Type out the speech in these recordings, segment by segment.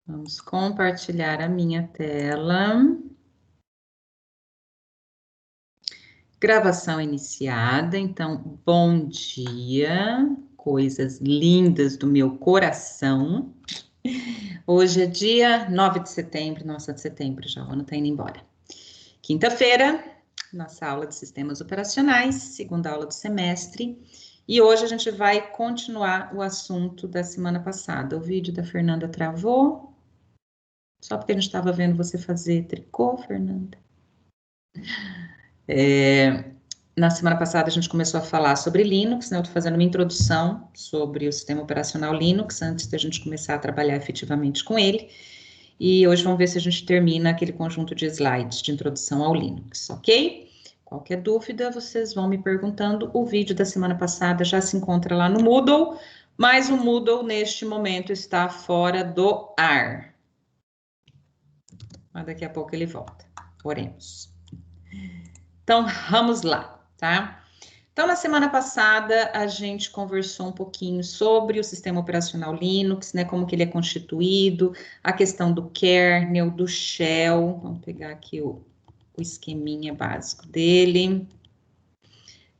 Vamos compartilhar a minha tela. Gravação iniciada, então, bom dia, coisas lindas do meu coração. Hoje é dia 9 de setembro, nossa, de setembro já, o ano tá indo embora. Quinta-feira, nossa aula de sistemas operacionais, segunda aula do semestre. E hoje a gente vai continuar o assunto da semana passada. O vídeo da Fernanda travou, só porque a gente estava vendo você fazer tricô, Fernanda. Na semana passada a gente começou a falar sobre Linux, né? Eu estou fazendo uma introdução sobre o sistema operacional Linux, antes da gente começar a trabalhar efetivamente com ele. E hoje vamos ver se a gente termina aquele conjunto de slides de introdução ao Linux, ok? Qualquer dúvida, vocês vão me perguntando. O vídeo da semana passada já se encontra lá no Moodle, mas o Moodle, neste momento, está fora do ar. Mas daqui a pouco ele volta. Oremos. Então, vamos lá, tá? Então, na semana passada, a gente conversou um pouquinho sobre o sistema operacional Linux, né, como que ele é constituído, a questão do kernel, do shell. Vamos pegar aqui o esqueminha básico dele.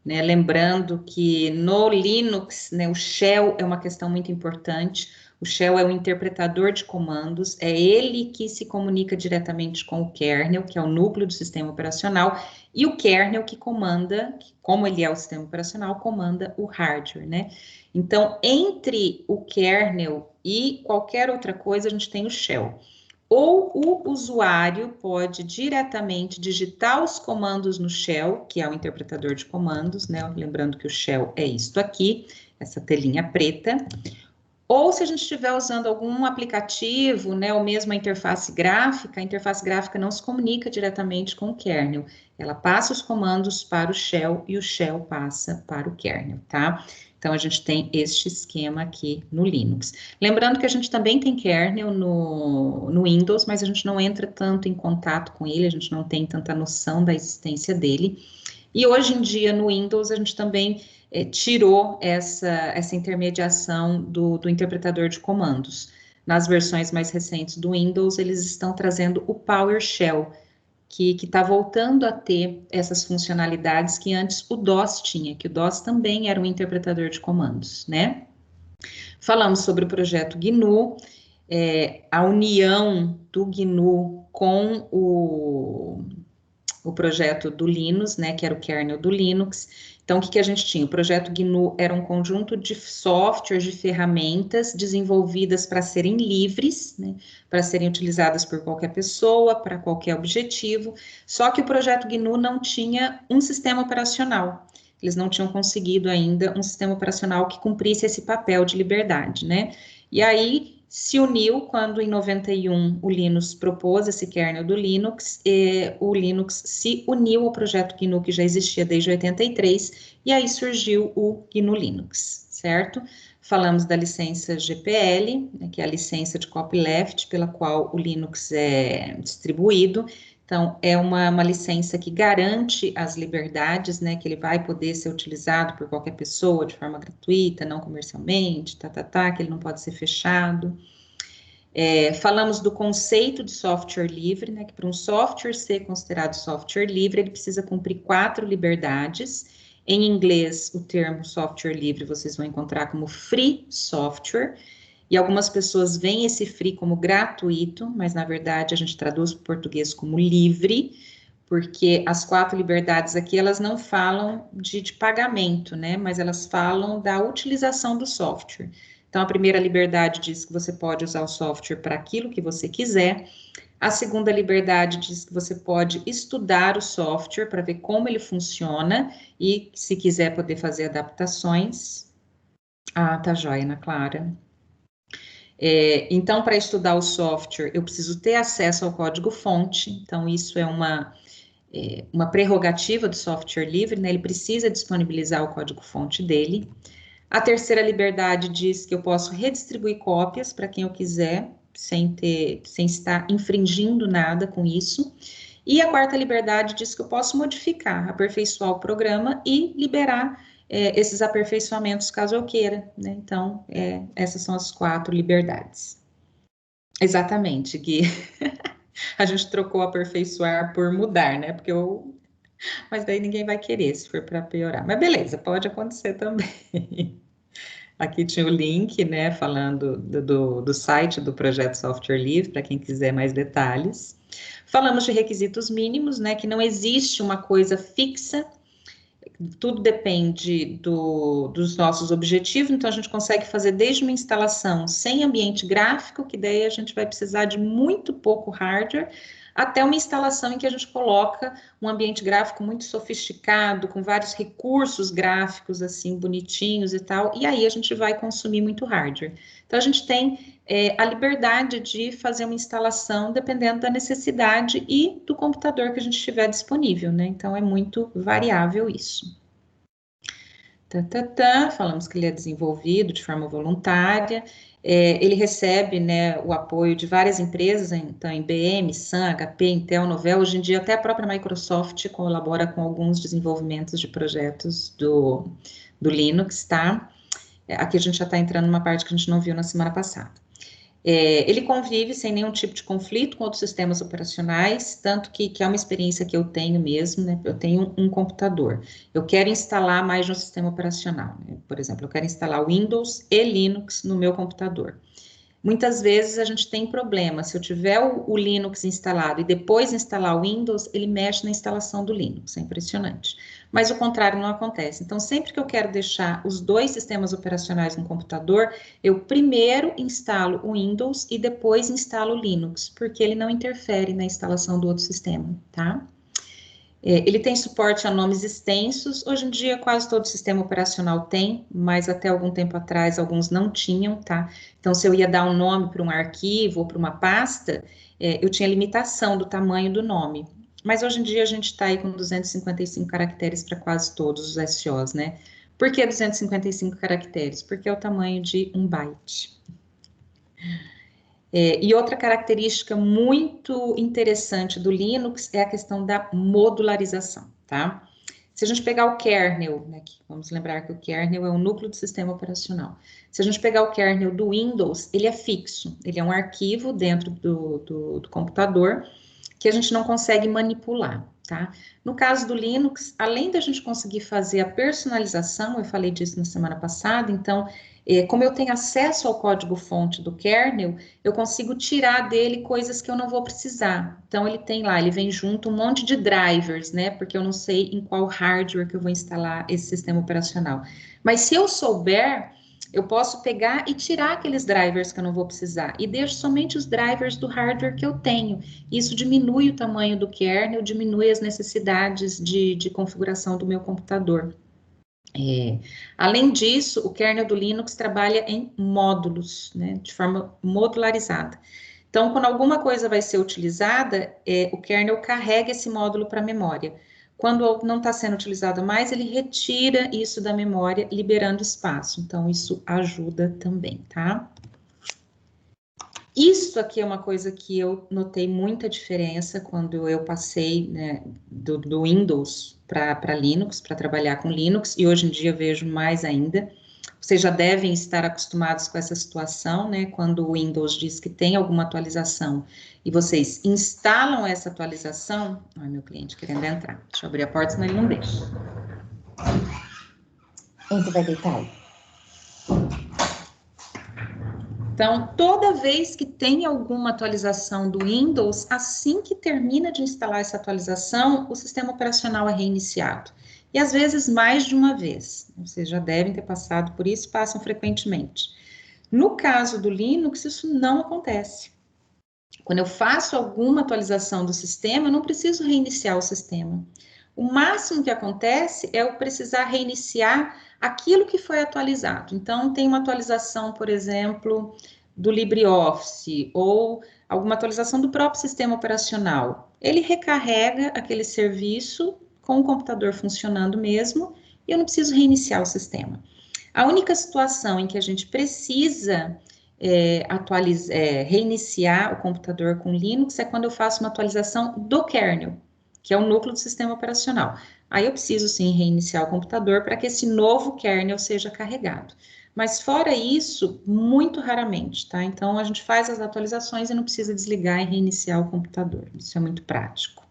Né, lembrando que no Linux, né, o shell é uma questão muito importante. O shell é o interpretador de comandos, é ele que se comunica diretamente com o kernel, que é o núcleo do sistema operacional, e o kernel que comanda, como ele é o sistema operacional, comanda o hardware, né? Então, entre o kernel e qualquer outra coisa, a gente tem o shell. Ou o usuário pode diretamente digitar os comandos no shell, que é o interpretador de comandos, né? Lembrando que o shell é isto aqui, essa telinha preta. Ou se a gente estiver usando algum aplicativo, né, ou mesmo a interface gráfica não se comunica diretamente com o kernel. Ela passa os comandos para o shell e o shell passa para o kernel, tá? Então, a gente tem este esquema aqui no Linux. Lembrando que a gente também tem kernel no Windows, mas a gente não entra tanto em contato com ele, a gente não tem tanta noção da existência dele. E hoje em dia, no Windows, a gente também tirou essa intermediação do interpretador de comandos. Nas versões mais recentes do Windows, eles estão trazendo o PowerShell, que está voltando a ter essas funcionalidades que antes o DOS tinha, que o DOS também era um interpretador de comandos, né? Falamos sobre o projeto GNU, a união do GNU com o projeto do Linux, né, que era o kernel do Linux. Então, o que a gente tinha? O projeto GNU era um conjunto de softwares, de ferramentas desenvolvidas para serem livres, né, para serem utilizadas por qualquer pessoa, para qualquer objetivo, só que o projeto GNU não tinha um sistema operacional. Eles não tinham conseguido ainda um sistema operacional que cumprisse esse papel de liberdade, né? E aí se uniu quando em 91 o Linux propôs esse kernel do Linux, e o Linux se uniu ao projeto GNU que já existia desde 83, e aí surgiu o GNU Linux, certo? Falamos da licença GPL, né, que é a licença de copyleft, pela qual o Linux é distribuído. Então, é uma licença que garante as liberdades, né, que ele vai poder ser utilizado por qualquer pessoa de forma gratuita, não comercialmente, que ele não pode ser fechado. Falamos do conceito de software livre, né, que para um software ser considerado software livre, ele precisa cumprir 4 liberdades. Em inglês, o termo software livre vocês vão encontrar como free software, e algumas pessoas veem esse free como gratuito, mas na verdade a gente traduz para o português como livre, porque as 4 liberdades aqui, elas não falam de pagamento, né, mas elas falam da utilização do software. Então, a primeira liberdade diz que você pode usar o software para aquilo que você quiser. A segunda liberdade diz que você pode estudar o software para ver como ele funciona e, se quiser, poder fazer adaptações. Ah, tá joia, Ana Clara. Então, para estudar o software, eu preciso ter acesso ao código-fonte. Então, isso é uma prerrogativa do software livre, né? Ele precisa disponibilizar o código-fonte dele. A terceira liberdade diz que eu posso redistribuir cópias para quem eu quiser, sem estar infringindo nada com isso. E a quarta liberdade diz que eu posso modificar, aperfeiçoar o programa e liberar esses aperfeiçoamentos caso eu queira, né? Então, essas são as 4 liberdades. Exatamente, que a gente trocou aperfeiçoar por mudar, né? Porque eu... Mas daí ninguém vai querer, se for para piorar. Mas beleza, pode acontecer também. Aqui tinha o link, né, falando do site do Projeto Software Livre, para quem quiser mais detalhes. Falamos de requisitos mínimos, né, que não existe uma coisa fixa, tudo depende dos nossos objetivos, então a gente consegue fazer desde uma instalação sem ambiente gráfico, que daí a gente vai precisar de muito pouco hardware, até uma instalação em que a gente coloca um ambiente gráfico muito sofisticado, com vários recursos gráficos assim bonitinhos e tal, e aí a gente vai consumir muito hardware. Então a gente tem a liberdade de fazer uma instalação dependendo da necessidade e do computador que a gente tiver disponível, né? Então é muito variável isso. Falamos que ele é desenvolvido de forma voluntária, ele recebe, né, o apoio de várias empresas, então IBM, Sun, HP, Intel, Novell, hoje em dia até a própria Microsoft colabora com alguns desenvolvimentos de projetos do Linux, tá? Aqui a gente já está entrando numa parte que a gente não viu na semana passada. Ele convive sem nenhum tipo de conflito com outros sistemas operacionais, tanto que é uma experiência que eu tenho mesmo, né? Eu tenho um computador, eu quero instalar mais de um sistema operacional, né? Por exemplo, eu quero instalar Windows e Linux no meu computador. Muitas vezes a gente tem problema, se eu tiver o Linux instalado e depois instalar o Windows, ele mexe na instalação do Linux, é impressionante. Mas o contrário não acontece. Então, sempre que eu quero deixar os dois sistemas operacionais no computador, eu primeiro instalo o Windows e depois instalo o Linux, porque ele não interfere na instalação do outro sistema, tá? Ele tem suporte a nomes extensos, hoje em dia quase todo sistema operacional tem, mas até algum tempo atrás alguns não tinham, tá? Então, se eu ia dar um nome para um arquivo ou para uma pasta, eu tinha limitação do tamanho do nome. Mas hoje em dia a gente está aí com 255 caracteres para quase todos os SOs, né? Por que 255 caracteres? Porque é o tamanho de um byte. E outra característica muito interessante do Linux é a questão da modularização, tá? Se a gente pegar o kernel, né, vamos lembrar que o kernel é o núcleo do sistema operacional. Se a gente pegar o kernel do Windows, ele é fixo, ele é um arquivo dentro do computador que a gente não consegue manipular, tá? No caso do Linux, além da gente conseguir fazer a personalização, eu falei disso na semana passada, então, como eu tenho acesso ao código-fonte do kernel, eu consigo tirar dele coisas que eu não vou precisar. Então, ele tem lá, ele vem junto um monte de drivers, né? Porque eu não sei em qual hardware que eu vou instalar esse sistema operacional. Mas se eu souber, eu posso pegar e tirar aqueles drivers que eu não vou precisar e deixo somente os drivers do hardware que eu tenho. Isso diminui o tamanho do kernel, diminui as necessidades de configuração do meu computador. Além disso, o kernel do Linux trabalha em módulos, né, de forma modularizada. Então, quando alguma coisa vai ser utilizada, o kernel carrega esse módulo para a memória. Quando não está sendo utilizado mais, ele retira isso da memória, liberando espaço. Então, isso ajuda também, tá? Isso aqui é uma coisa que eu notei muita diferença quando eu passei, né, do Windows para Linux, para trabalhar com Linux, e hoje em dia vejo mais ainda. Vocês já devem estar acostumados com essa situação, né? Quando o Windows diz que tem alguma atualização e vocês instalam essa atualização. Ai, meu cliente querendo entrar. Deixa eu abrir a porta, senão ele não deixa. Entra, vai deitar aí. Então, toda vez que tem alguma atualização do Windows, assim que termina de instalar essa atualização, o sistema operacional é reiniciado. E às vezes mais de uma vez. Vocês já devem ter passado por isso, passam frequentemente. No caso do Linux, isso não acontece. Quando eu faço alguma atualização do sistema, eu não preciso reiniciar o sistema. O máximo que acontece é eu precisar reiniciar aquilo que foi atualizado. Então, tem uma atualização, por exemplo, do LibreOffice ou alguma atualização do próprio sistema operacional. Ele recarrega aquele serviço com o computador funcionando mesmo e eu não preciso reiniciar o sistema. A única situação em que a gente precisa reiniciar o computador com Linux é quando eu faço uma atualização do kernel, que é o núcleo do sistema operacional. Aí eu preciso sim reiniciar o computador para que esse novo kernel seja carregado. Mas fora isso, muito raramente, tá? Então, a gente faz as atualizações e não precisa desligar e reiniciar o computador. Isso é muito prático.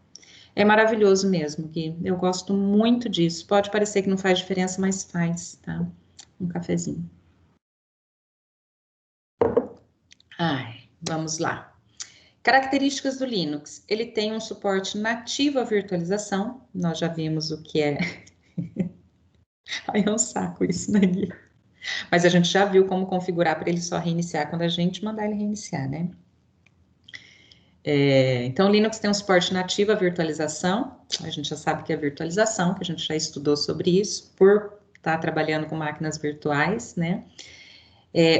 É maravilhoso mesmo, Gui. Eu gosto muito disso. Pode parecer que não faz diferença, mas faz, tá? Um cafezinho. Ai, vamos lá. Características do Linux. Ele tem um suporte nativo à virtualização. Nós já vimos o que é. Ai, é um saco isso, né, Gui? Mas a gente já viu como configurar para ele só reiniciar quando a gente mandar ele reiniciar, né? Então, o Linux tem um suporte nativo à virtualização. A gente já sabe que é virtualização, que a gente já estudou sobre isso, por estar trabalhando com máquinas virtuais, né?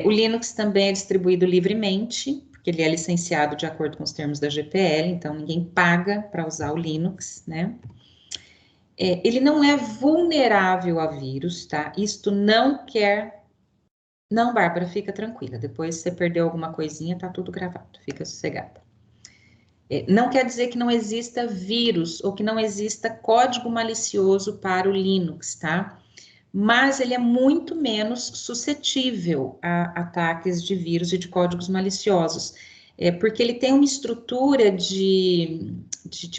O Linux também é distribuído livremente, porque ele é licenciado de acordo com os termos da GPL, então ninguém paga para usar o Linux, né? Ele não é vulnerável a vírus, tá? Isto não quer... Não, Bárbara, fica tranquila. Depois, se você perdeu alguma coisinha, tá tudo gravado. Fica sossegada. Não quer dizer que não exista vírus ou que não exista código malicioso para o Linux, tá? Mas ele é muito menos suscetível a ataques de vírus e de códigos maliciosos, porque ele tem uma estrutura de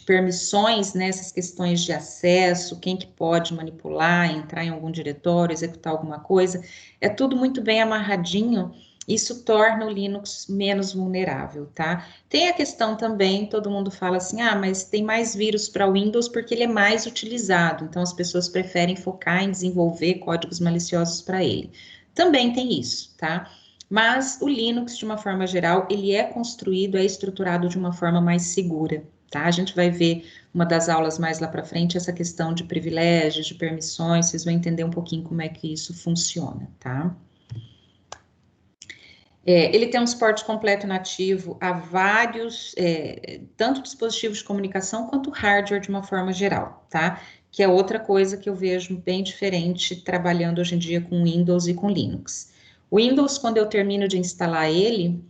permissões, né, essas questões de acesso, quem que pode manipular, entrar em algum diretório, executar alguma coisa, é tudo muito bem amarradinho. Isso torna o Linux menos vulnerável, tá? Tem a questão também, todo mundo fala assim, mas tem mais vírus para o Windows porque ele é mais utilizado, então as pessoas preferem focar em desenvolver códigos maliciosos para ele. Também tem isso, tá? Mas o Linux, de uma forma geral, ele é construído, é estruturado de uma forma mais segura, tá? A gente vai ver uma das aulas mais lá para frente, essa questão de privilégios, de permissões, vocês vão entender um pouquinho como é que isso funciona, tá? Ele tem um suporte completo nativo a vários, tanto dispositivos de comunicação quanto hardware de uma forma geral, tá? Que é outra coisa que eu vejo bem diferente trabalhando hoje em dia com Windows e com Linux. O Windows, quando eu termino de instalar ele,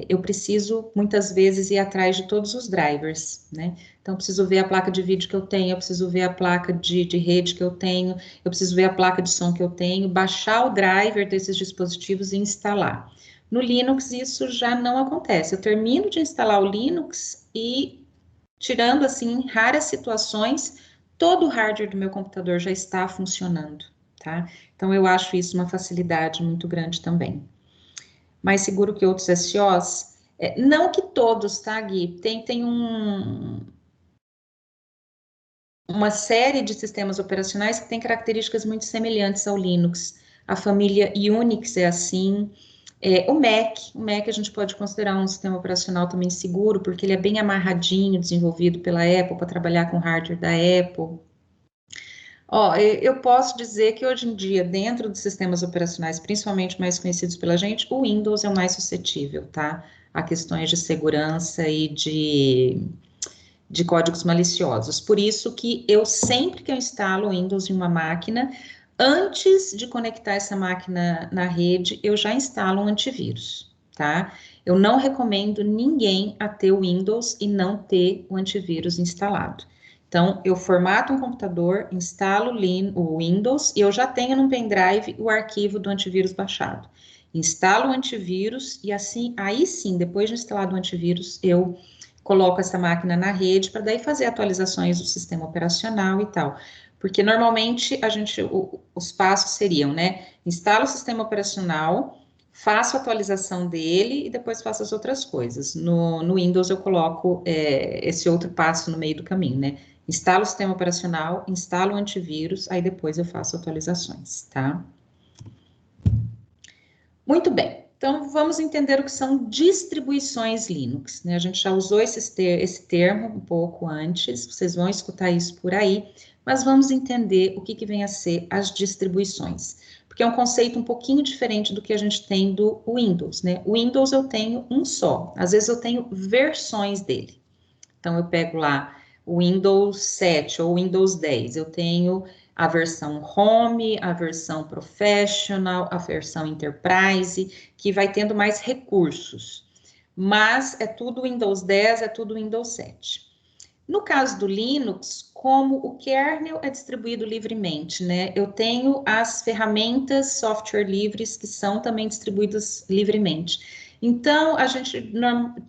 eu preciso muitas vezes ir atrás de todos os drivers, né? Então, eu preciso ver a placa de vídeo que eu tenho, eu preciso ver a placa de rede que eu tenho, eu preciso ver a placa de som que eu tenho, baixar o driver desses dispositivos e instalar. No Linux, isso já não acontece. Eu termino de instalar o Linux e, tirando, assim, raras situações, todo o hardware do meu computador já está funcionando, tá? Então, eu acho isso uma facilidade muito grande também. Mais seguro que outros SOs? Não que todos, tá, Gui? Tem uma série de sistemas operacionais que têm características muito semelhantes ao Linux. A família Unix é assim. O Mac a gente pode considerar um sistema operacional também seguro, porque ele é bem amarradinho, desenvolvido pela Apple, para trabalhar com hardware da Apple. Eu posso dizer que hoje em dia, dentro dos sistemas operacionais, principalmente mais conhecidos pela gente, o Windows é o mais suscetível, tá? A questões de segurança e de códigos maliciosos. Por isso que eu sempre que eu instalo o Windows em uma máquina, antes de conectar essa máquina na rede, eu já instalo um antivírus, tá? Eu não recomendo ninguém a ter o Windows e não ter o antivírus instalado. Então, eu formato um computador, instalo o Windows e eu já tenho no pendrive o arquivo do antivírus baixado. Instalo o antivírus e assim, aí sim, depois de instalado o antivírus, eu coloco essa máquina na rede para daí fazer atualizações do sistema operacional e tal. Porque normalmente os passos seriam, né? Instalo o sistema operacional, faço a atualização dele e depois faço as outras coisas. No Windows eu coloco esse outro passo no meio do caminho, né? Instalo o sistema operacional, instalo o antivírus, aí depois eu faço atualizações, tá? Muito bem. Então, vamos entender o que são distribuições Linux, né? A gente já usou esse termo um pouco antes, vocês vão escutar isso por aí, mas vamos entender o que vem a ser as distribuições, porque é um conceito um pouquinho diferente do que a gente tem do Windows, né? O Windows eu tenho um só, às vezes eu tenho versões dele. Então, eu pego lá o Windows 7 ou Windows 10, eu tenho a versão Home, a versão Professional, a versão Enterprise, que vai tendo mais recursos. Mas é tudo Windows 10, é tudo Windows 7. No caso do Linux, como o kernel é distribuído livremente, né? Eu tenho as ferramentas software livres que são também distribuídas livremente. Então, a gente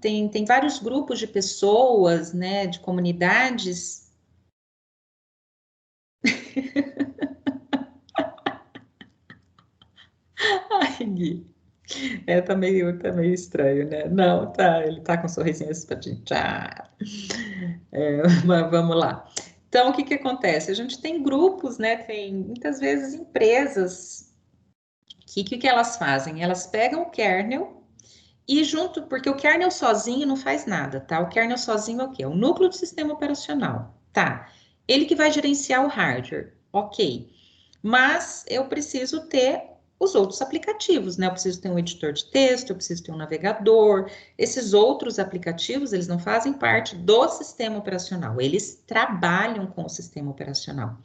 tem vários grupos de pessoas, né, de comunidades. Ai, Gui, tá meio estranho, né? Não, tá, ele tá com um sorrisinho assim pra gente. Ah, mas vamos lá. Então, o que que acontece? A gente tem grupos, né? Tem muitas vezes empresas que elas fazem? Elas pegam o kernel e junto, porque o kernel sozinho não faz nada, tá? O kernel sozinho é o quê? É o núcleo do sistema operacional, tá? Ele que vai gerenciar o hardware, ok. Mas eu preciso ter os outros aplicativos, né? Eu preciso ter um editor de texto, eu preciso ter um navegador. Esses outros aplicativos, eles não fazem parte do sistema operacional, eles trabalham com o sistema operacional.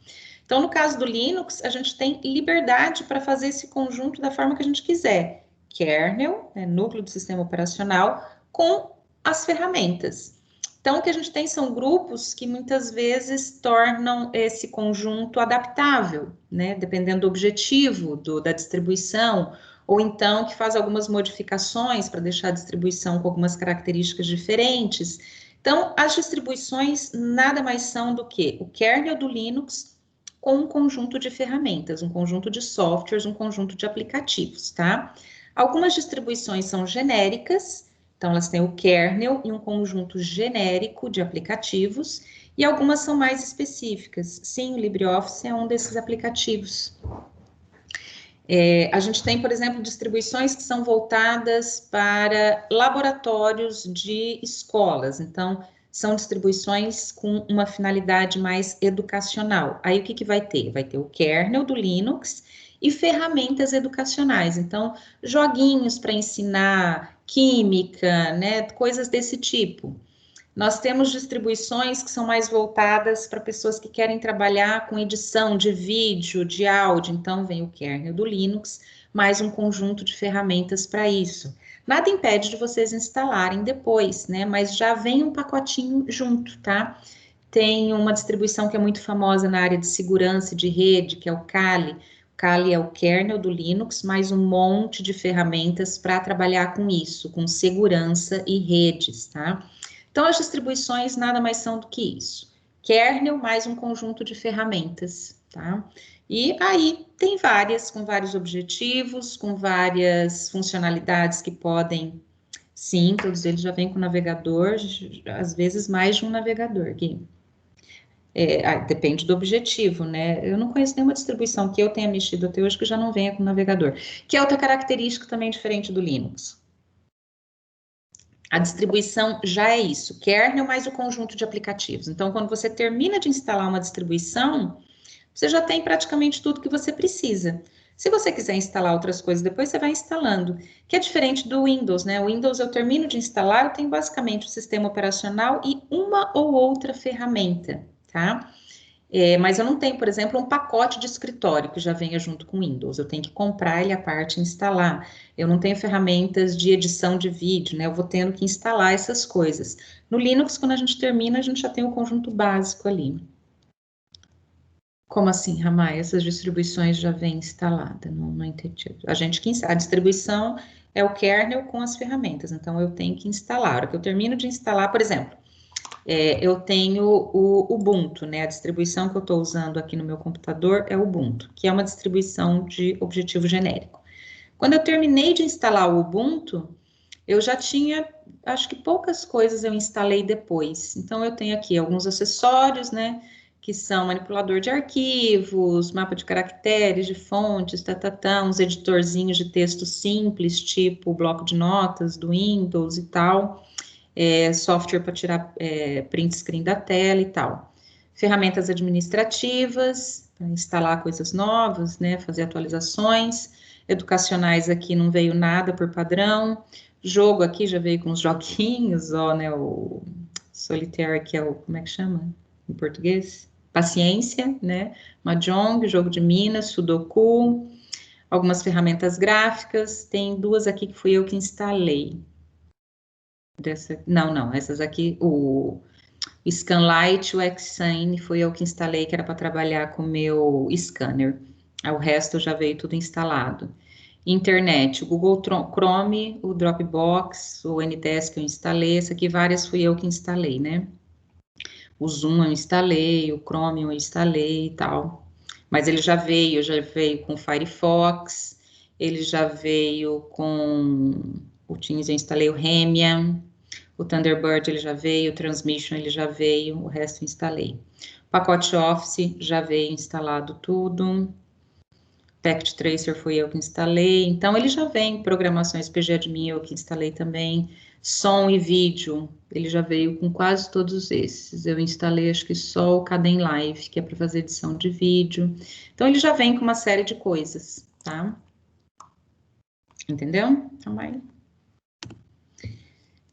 Então, no caso do Linux, a gente tem liberdade para fazer esse conjunto da forma que a gente quiser. Kernel, né, núcleo do sistema operacional, com as ferramentas. Então, o que a gente tem são grupos que muitas vezes tornam esse conjunto adaptável, né? Dependendo do objetivo da distribuição, ou então que faz algumas modificações para deixar a distribuição com algumas características diferentes. Então, as distribuições nada mais são do que o kernel do Linux com um conjunto de ferramentas, um conjunto de softwares, um conjunto de aplicativos, tá? Algumas distribuições são genéricas, então elas têm o kernel e um conjunto genérico de aplicativos, e algumas são mais específicas. Sim, o LibreOffice é um desses aplicativos. A gente tem, por exemplo, distribuições que são voltadas para laboratórios de escolas, então são distribuições com uma finalidade mais educacional. Aí o que vai ter? Vai ter o kernel do Linux e ferramentas educacionais, então joguinhos para ensinar química, né, coisas desse tipo. Nós temos distribuições que são mais voltadas para pessoas que querem trabalhar com edição de vídeo, de áudio. Então, vem o kernel do Linux, mais um conjunto de ferramentas para isso. Nada impede de vocês instalarem depois, né? Mas já vem um pacotinho junto, tá? Tem uma distribuição que é muito famosa na área de segurança e de rede, que é o Kali. O Kali é o kernel do Linux, mais um monte de ferramentas para trabalhar com isso, com segurança e redes, tá? Então, as distribuições nada mais são do que isso. Kernel mais um conjunto de ferramentas, tá? E aí tem várias, com vários objetivos, com várias funcionalidades que podem, sim, todos eles já vêm com navegador, às vezes mais de um navegador, Gui. Depende do objetivo, né? Eu não conheço nenhuma distribuição que eu tenha mexido até hoje que já não venha com navegador, que é outra característica também diferente do Linux. A distribuição já é isso, kernel mais o conjunto de aplicativos. Então, quando você termina de instalar uma distribuição, você já tem praticamente tudo que você precisa. Se você quiser instalar outras coisas depois, você vai instalando, que é diferente do Windows, né? O Windows eu termino de instalar, eu tenho basicamente o sistema operacional e uma ou outra ferramenta, tá? Mas eu não tenho, por exemplo, um pacote de escritório que já venha junto com o Windows. Eu tenho que comprar ele à parte e instalar. Eu não tenho ferramentas de edição de vídeo, né? Eu vou tendo que instalar essas coisas. No Linux, quando a gente termina, a gente já tem o conjunto básico ali. Como assim, Ramai? Essas distribuições já vêm instaladas? Não entendi. A distribuição é o kernel com as ferramentas. Então, eu tenho que instalar. A hora que eu termino de instalar, por exemplo, eu tenho o Ubuntu, né? A distribuição que eu estou usando aqui no meu computador é o Ubuntu, que é uma distribuição de objetivo genérico. Quando eu terminei de instalar o Ubuntu, eu já tinha, acho que poucas coisas eu instalei depois. Então, eu tenho aqui alguns acessórios, né? Que são manipulador de arquivos, mapa de caracteres, de fontes, uns editorzinhos de texto simples, tipo o bloco de notas do Windows e tal. Software para tirar print screen da tela e tal. Ferramentas administrativas, para instalar coisas novas, né, fazer atualizações. Educacionais aqui não veio nada por padrão. Jogo aqui já veio com os joguinhos, ó, né, o Solitaire, que é o, como é que chama em português? Paciência, né, Mahjong, jogo de Minas, Sudoku, algumas ferramentas gráficas, tem duas aqui que fui eu que instalei. Não, essas aqui, O Scanlight, o Xsign, foi eu que instalei, que era para trabalhar com o meu scanner. O resto já veio tudo instalado. Internet, o Google Chrome, o Dropbox, o NTS que eu instalei, essa aqui várias fui eu que instalei, né? O Zoom eu instalei, o Chrome eu instalei e tal. Mas ele já veio com o Firefox, ele já veio com o Teams, eu instalei o Remian, o Thunderbird ele já veio, o Transmission ele já veio, o resto eu instalei. O pacote Office já veio instalado tudo. Packet Tracer fui eu que instalei, então ele já vem, programações PGAdmin eu que instalei também, som e vídeo, ele já veio com quase todos esses, eu instalei acho que só o Kdenlive, que é para fazer edição de vídeo, então ele já vem com uma série de coisas, tá? Entendeu? Então vai.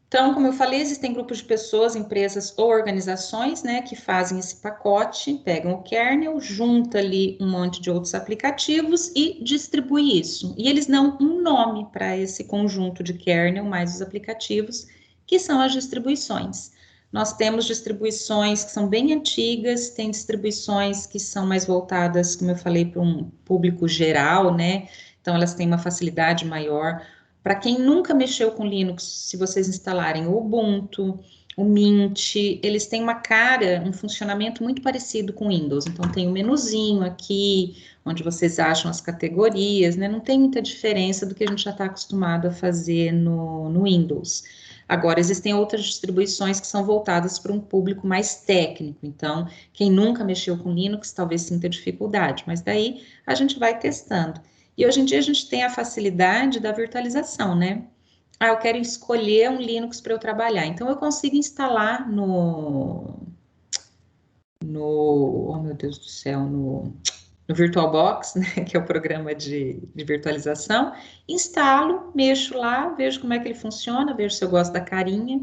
Então, como eu falei, existem grupos de pessoas, empresas ou organizações, né, que fazem esse pacote, pegam o kernel, junta ali um monte de outros aplicativos e distribui isso. E eles dão um nome para esse conjunto de kernel mais os aplicativos, que são as distribuições. Nós temos distribuições que são bem antigas, tem distribuições que são mais voltadas, como eu falei, para um público geral, né? Então, elas têm uma facilidade maior. Para quem nunca mexeu com Linux, se vocês instalarem o Ubuntu, o Mint, eles têm uma cara, um funcionamento muito parecido com o Windows. Então, tem o menuzinho aqui, onde vocês acham as categorias, né? Não tem muita diferença do que a gente já está acostumado a fazer no Windows. Agora, existem outras distribuições que são voltadas para um público mais técnico. Então, quem nunca mexeu com Linux talvez sinta dificuldade, mas daí a gente vai testando. E hoje em dia a gente tem a facilidade da virtualização, né? Ah, eu quero escolher um Linux para eu trabalhar. Então eu consigo instalar oh meu Deus do céu, no VirtualBox, né, que é o programa de virtualização, instalo, mexo lá, vejo como é que ele funciona, vejo se eu gosto da carinha.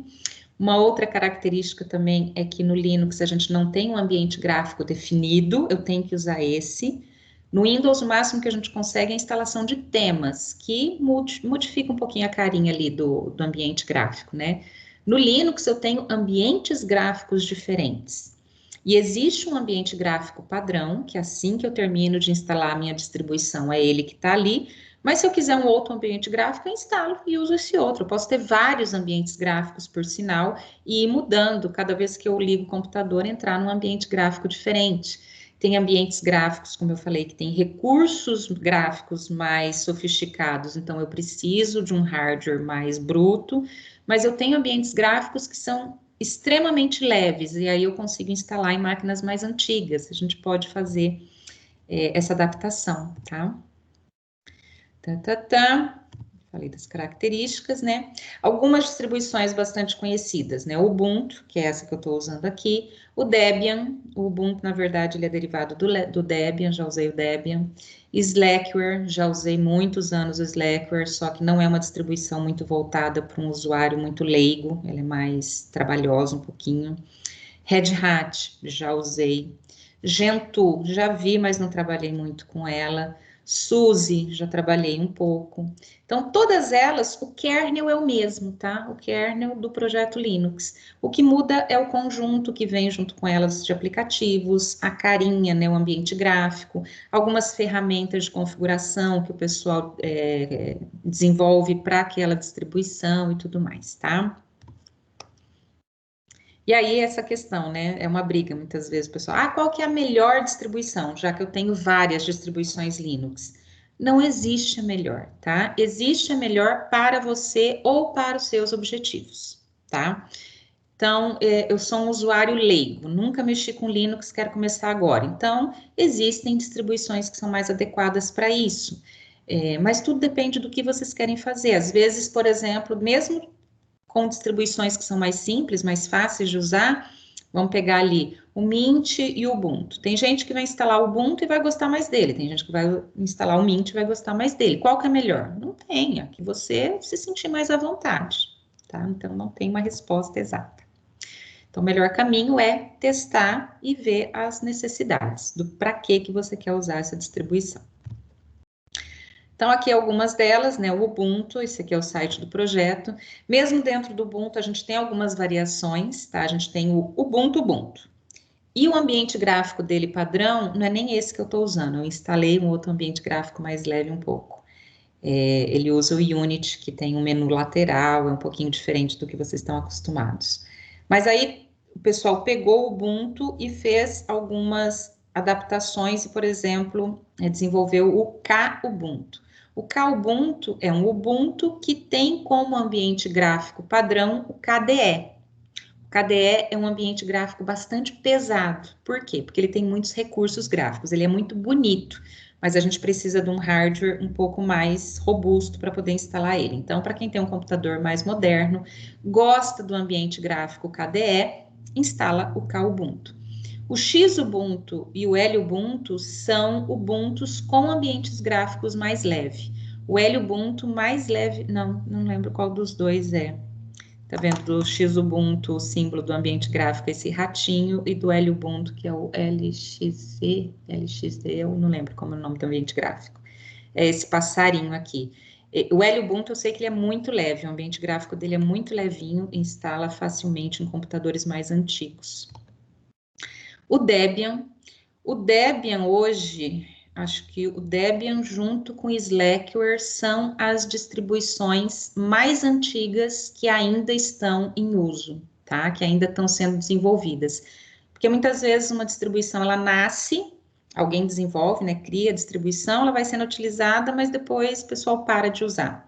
Uma outra característica também é que no Linux a gente não tem um ambiente gráfico definido, eu tenho que usar esse. No Windows, o máximo que a gente consegue é a instalação de temas, que modifica um pouquinho a carinha ali do ambiente gráfico, né? No Linux, eu tenho ambientes gráficos diferentes. E existe um ambiente gráfico padrão, que assim que eu termino de instalar a minha distribuição, é ele que está ali. Mas se eu quiser um outro ambiente gráfico, eu instalo e uso esse outro. Eu posso ter vários ambientes gráficos, por sinal, e ir mudando cada vez que eu ligo o computador, entrar num ambiente gráfico diferente. Tem ambientes gráficos, como eu falei, que tem recursos gráficos mais sofisticados, então eu preciso de um hardware mais bruto, mas eu tenho ambientes gráficos que são extremamente leves, e aí eu consigo instalar em máquinas mais antigas. A gente pode fazer essa adaptação, tá? Falei das características, né? Algumas distribuições bastante conhecidas, né? O Ubuntu, que é essa que eu estou usando aqui. O Debian, o Ubuntu, na verdade, ele é derivado do Debian, já usei o Debian. Slackware, já usei muitos anos o Slackware, só que não é uma distribuição muito voltada para um usuário muito leigo, ela é mais trabalhosa um pouquinho. Red Hat, já usei. Gentoo, já vi, mas não trabalhei muito com ela. SUSE, já trabalhei um pouco. Então, todas elas, o kernel é o mesmo, tá? O kernel do projeto Linux. O que muda é o conjunto que vem junto com elas de aplicativos, a carinha, né, o ambiente gráfico, algumas ferramentas de configuração que o pessoal desenvolve para aquela distribuição e tudo mais, tá? E aí, essa questão, né? É uma briga muitas vezes, o pessoal. Ah, qual que é a melhor distribuição? Já que eu tenho várias distribuições Linux. Não existe a melhor, tá? Existe a melhor para você ou para os seus objetivos, tá? Então, eu sou um usuário leigo, nunca mexi com Linux, quero começar agora. Então, existem distribuições que são mais adequadas para isso. Mas tudo depende do que vocês querem fazer. Às vezes, por exemplo, mesmo com distribuições que são mais simples, mais fáceis de usar, vamos pegar ali o Mint e o Ubuntu. Tem gente que vai instalar o Ubuntu e vai gostar mais dele, tem gente que vai instalar o Mint e vai gostar mais dele. Qual que é melhor? Não tem, é que você se sentir mais à vontade, tá? Então, não tem uma resposta exata. Então, o melhor caminho é testar e ver as necessidades, do para que você quer usar essa distribuição. Então, aqui algumas delas, né? O Ubuntu, esse aqui é o site do projeto. Mesmo dentro do Ubuntu, a gente tem algumas variações, tá? A gente tem o Ubuntu. E o ambiente gráfico dele padrão, não é nem esse que eu estou usando. Eu instalei um outro ambiente gráfico mais leve um pouco. Ele usa o Unity, que tem um menu lateral, é um pouquinho diferente do que vocês estão acostumados. Mas aí o pessoal pegou o Ubuntu e fez algumas adaptações e, por exemplo, desenvolveu o Kubuntu. O Kubuntu é um Ubuntu que tem como ambiente gráfico padrão o KDE. O KDE é um ambiente gráfico bastante pesado. Por quê? Porque ele tem muitos recursos gráficos, ele é muito bonito, mas a gente precisa de um hardware um pouco mais robusto para poder instalar ele. Então, para quem tem um computador mais moderno, gosta do ambiente gráfico KDE, instala o Kubuntu. O Xubuntu e o Lubuntu são Ubuntus com ambientes gráficos mais leve. O Lubuntu mais leve, não lembro qual dos dois é. Tá vendo? Do Xubuntu, o símbolo do ambiente gráfico, esse ratinho, e do Lubuntu, que é o LXZ, eu não lembro como é o nome do ambiente gráfico. É esse passarinho aqui. O Lubuntu, eu sei que ele é muito leve, o ambiente gráfico dele é muito levinho, instala facilmente em computadores mais antigos. O Debian hoje, acho que o Debian junto com o Slackware são as distribuições mais antigas que ainda estão em uso, tá? Que ainda estão sendo desenvolvidas. Porque muitas vezes uma distribuição, ela nasce, alguém desenvolve, né? Cria a distribuição, ela vai sendo utilizada, mas depois o pessoal para de usar.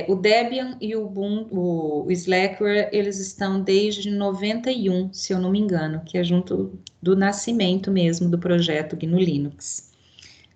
O Debian e o Slackware, eles estão desde 91, se eu não me engano, que é junto do nascimento mesmo do projeto GNU Linux.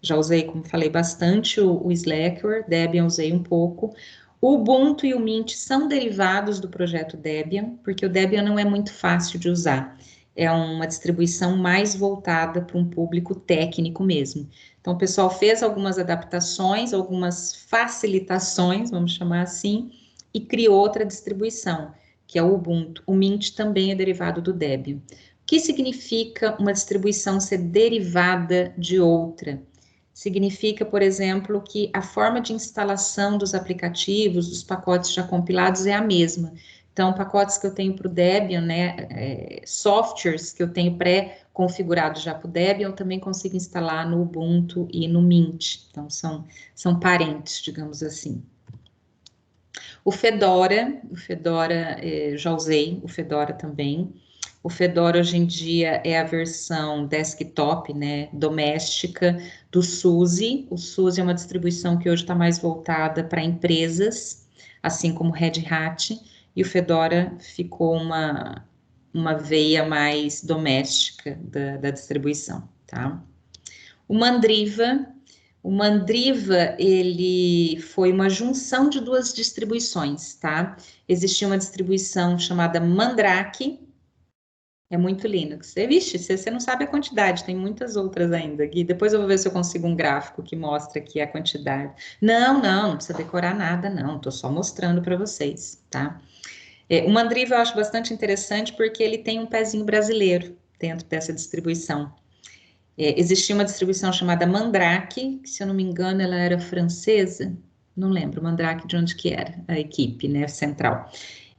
Já usei, como falei, bastante o Slackware, Debian usei um pouco. O Ubuntu e o Mint são derivados do projeto Debian, porque o Debian não é muito fácil de usar. É uma distribuição mais voltada para um público técnico mesmo. Então, o pessoal fez algumas adaptações, algumas facilitações, vamos chamar assim, e criou outra distribuição, que é o Ubuntu. O Mint também é derivado do Debian. O que significa uma distribuição ser derivada de outra? Significa, por exemplo, que a forma de instalação dos aplicativos, dos pacotes já compilados é a mesma. Então, pacotes que eu tenho para o Debian, né, softwares que eu tenho pré-configurados já para o Debian, eu também consigo instalar no Ubuntu e no Mint. Então, são parentes, digamos assim. O Fedora, já usei o Fedora também. O Fedora hoje em dia é a versão desktop, né, doméstica do SUSE. O SUSE é uma distribuição que hoje está mais voltada para empresas, assim como o Red Hat, e o Fedora ficou uma veia mais doméstica da distribuição, tá? O Mandriva, ele foi uma junção de duas distribuições, tá? Existia uma distribuição chamada Mandrake, é muito Linux. Vixe, você não sabe a quantidade, tem muitas outras ainda, Gui. Depois eu vou ver se eu consigo um gráfico que mostra aqui a quantidade. Não precisa decorar nada, não. Tô só mostrando para vocês, tá? O Mandriva eu acho bastante interessante porque ele tem um pezinho brasileiro dentro dessa distribuição. Existia uma distribuição chamada Mandrake, que se eu não me engano ela era francesa, não lembro, Mandrake de onde que era, a equipe, né, central.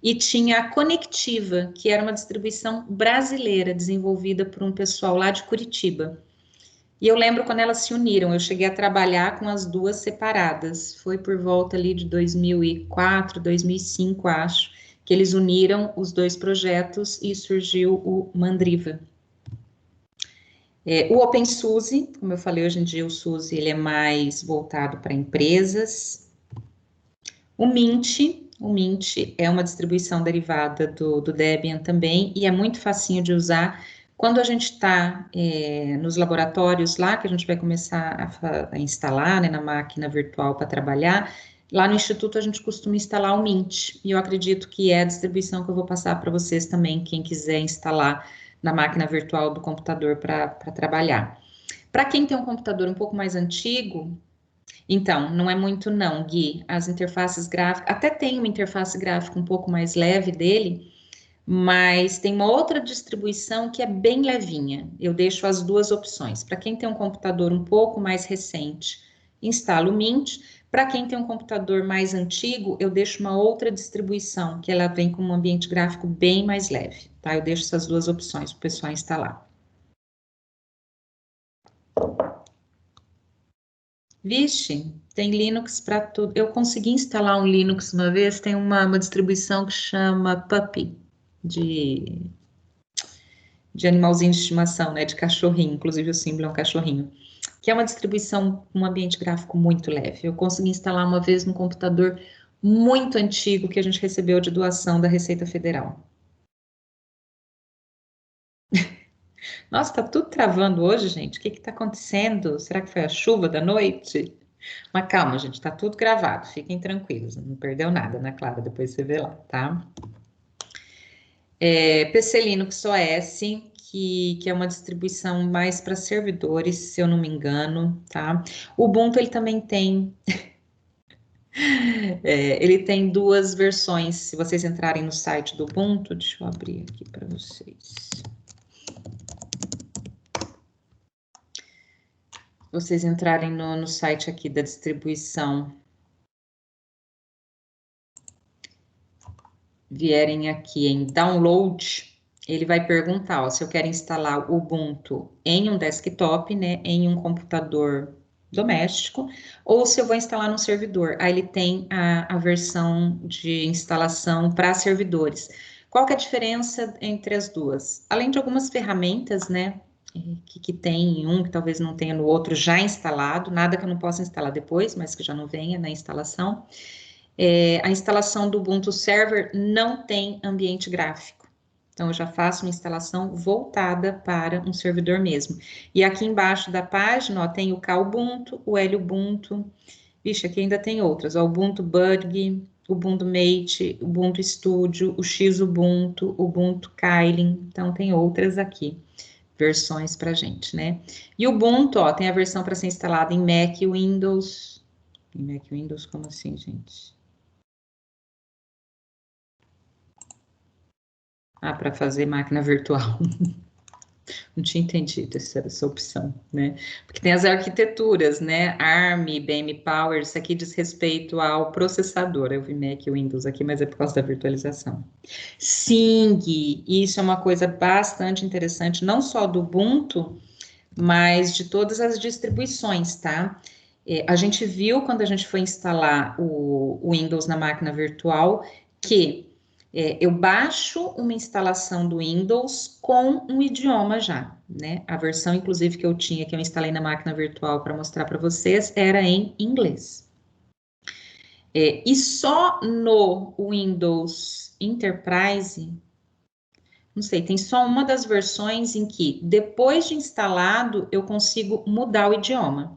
E tinha a Conectiva, que era uma distribuição brasileira, desenvolvida por um pessoal lá de Curitiba. E eu lembro quando elas se uniram, eu cheguei a trabalhar com as duas separadas, foi por volta ali de 2004, 2005, acho, que eles uniram os dois projetos e surgiu o Mandriva. O OpenSUSE, como eu falei, hoje em dia o SUSE ele é mais voltado para empresas. O Mint é uma distribuição derivada do Debian também, e é muito facinho de usar. Quando a gente está nos laboratórios lá, que a gente vai começar a instalar, né, na máquina virtual para trabalhar, lá no Instituto a gente costuma instalar o Mint, e eu acredito que é a distribuição que eu vou passar para vocês também, quem quiser instalar na máquina virtual do computador para trabalhar. Para quem tem um computador um pouco mais antigo, então, não é muito não, Gui. As interfaces gráficas, até tem uma interface gráfica um pouco mais leve dele, mas tem uma outra distribuição que é bem levinha. Eu deixo as duas opções. Para quem tem um computador um pouco mais recente, instalo o Mint. Para quem tem um computador mais antigo, eu deixo uma outra distribuição, que ela vem com um ambiente gráfico bem mais leve, tá? Eu deixo essas duas opções para o pessoal instalar. Vixe, tem Linux para tudo. Eu consegui instalar um Linux uma vez, tem uma distribuição que chama Puppy, de animalzinho de estimação, né? De cachorrinho, inclusive o símbolo é um cachorrinho. Que é uma distribuição com um ambiente gráfico muito leve. Eu consegui instalar uma vez num computador muito antigo que a gente recebeu de doação da Receita Federal. Nossa, tá tudo travando hoje, gente. O que que tá acontecendo? Será que foi a chuva da noite? Mas calma, gente, tá tudo gravado. Fiquem tranquilos, não perdeu nada, né, Clara? Depois você vê lá, tá? PC Linux OS, que é uma distribuição mais para servidores, se eu não me engano, tá? O Ubuntu, ele também tem... ele tem duas versões. Se vocês entrarem no site do Ubuntu, deixa eu abrir aqui para vocês. Vocês entrarem no site aqui da distribuição, vierem aqui em download, ele vai perguntar, ó, se eu quero instalar o Ubuntu em um desktop, né, em um computador doméstico, ou se eu vou instalar no servidor. Aí ele tem a versão de instalação para servidores. Qual que é a diferença entre as duas? Além de algumas ferramentas, né, que tem em um, que talvez não tenha no outro já instalado, nada que eu não possa instalar depois, mas que já não venha na instalação. A instalação do Ubuntu Server não tem ambiente gráfico. Então, eu já faço uma instalação voltada para um servidor mesmo. E aqui embaixo da página, ó, tem o Kubuntu, o Lubuntu, vixe, aqui ainda tem outras, ó, Ubuntu Bug, Ubuntu Mate, Ubuntu Studio, o Xubuntu, Ubuntu Kylin, então tem outras aqui, versões pra gente, né? E o Ubuntu, ó, tem a versão para ser instalada em Mac e Windows. Em Mac e Windows, como assim, gente? Ah, para fazer máquina virtual. Não tinha entendido essa opção, né? Porque tem as arquiteturas, né? ARM, IBM Power, isso aqui diz respeito ao processador. Eu vi Mac e Windows aqui, mas é por causa da virtualização. Sim, Gui, isso é uma coisa bastante interessante, não só do Ubuntu, mas de todas as distribuições, tá? A gente viu quando a gente foi instalar o Windows na máquina virtual que eu baixo uma instalação do Windows com um idioma já, né? A versão, inclusive, que eu tinha, que eu instalei na máquina virtual para mostrar para vocês, era em inglês. E só no Windows Enterprise, não sei, tem só uma das versões em que, depois de instalado, eu consigo mudar o idioma.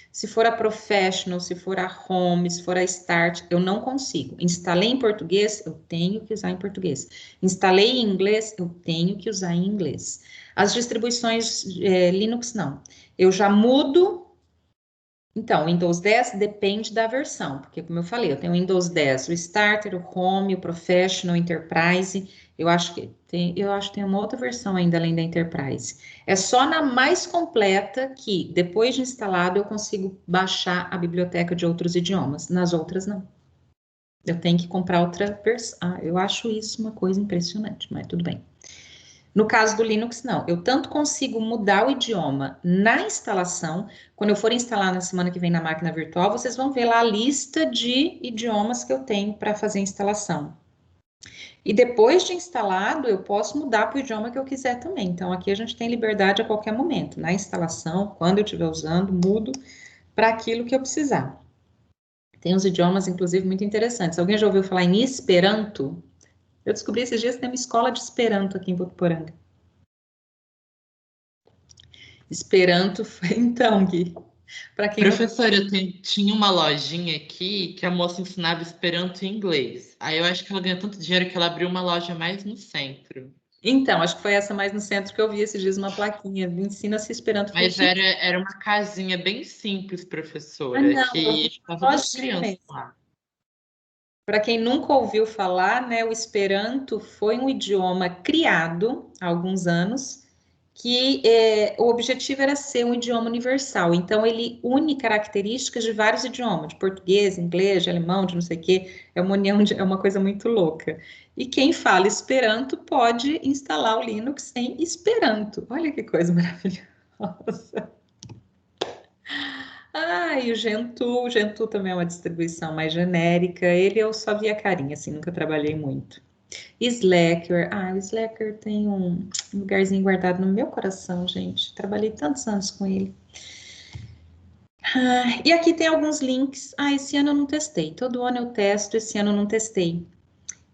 Se for a Professional, se for a Home, se for a Start, eu não consigo. Instalei em português, eu tenho que usar em português. Instalei em inglês, eu tenho que usar em inglês. As distribuições Linux, não. Eu já mudo. Então, o Windows 10 depende da versão, porque, como eu falei, eu tenho o Windows 10, o Starter, o Home, o Professional, o Enterprise. Eu acho que tem uma outra versão ainda além da Enterprise. É só na mais completa que, depois de instalado, eu consigo baixar a biblioteca de outros idiomas. Nas outras, não. Eu tenho que comprar outra versão. Eu acho isso uma coisa impressionante, mas tudo bem. No caso do Linux, não. Eu tanto consigo mudar o idioma na instalação. Quando eu for instalar na semana que vem na máquina virtual, vocês vão ver lá a lista de idiomas que eu tenho para fazer a instalação. E depois de instalado, eu posso mudar para o idioma que eu quiser também. Então, aqui a gente tem liberdade a qualquer momento. Na instalação, quando eu estiver usando, mudo para aquilo que eu precisar. Tem uns idiomas, inclusive, muito interessantes. Alguém já ouviu falar em Esperanto? Eu descobri esses dias que tem uma escola de Esperanto aqui em Votuporanga. Esperanto, então, Gui, para quem não... Professora, tinha uma lojinha aqui que a moça ensinava Esperanto em inglês. Aí eu acho que ela ganhou tanto dinheiro que ela abriu uma loja mais no centro. Então, acho que foi essa mais no centro que eu vi esses dias uma plaquinha, ensina-se Esperanto Mas Full. era uma casinha bem simples, Ah, professora, não, eu que vi ficava uma todas as lojinha crianças mesmo. lá. Para quem nunca ouviu falar, né, o Esperanto foi um idioma criado há alguns anos que o objetivo era ser um idioma universal. Então, ele une características de vários idiomas, de português, inglês, de alemão, de não sei o quê. É uma união, é uma coisa muito louca. E quem fala Esperanto pode instalar o Linux em Esperanto. Olha que coisa maravilhosa. E o Gentoo também é uma distribuição mais genérica. Ele eu só vi a carinha, assim, nunca trabalhei muito. Slacker, o Slacker tem um lugarzinho guardado no meu coração, gente. Trabalhei tantos anos com ele. E aqui tem alguns links. Esse ano eu não testei. Todo ano eu testo, esse ano eu não testei.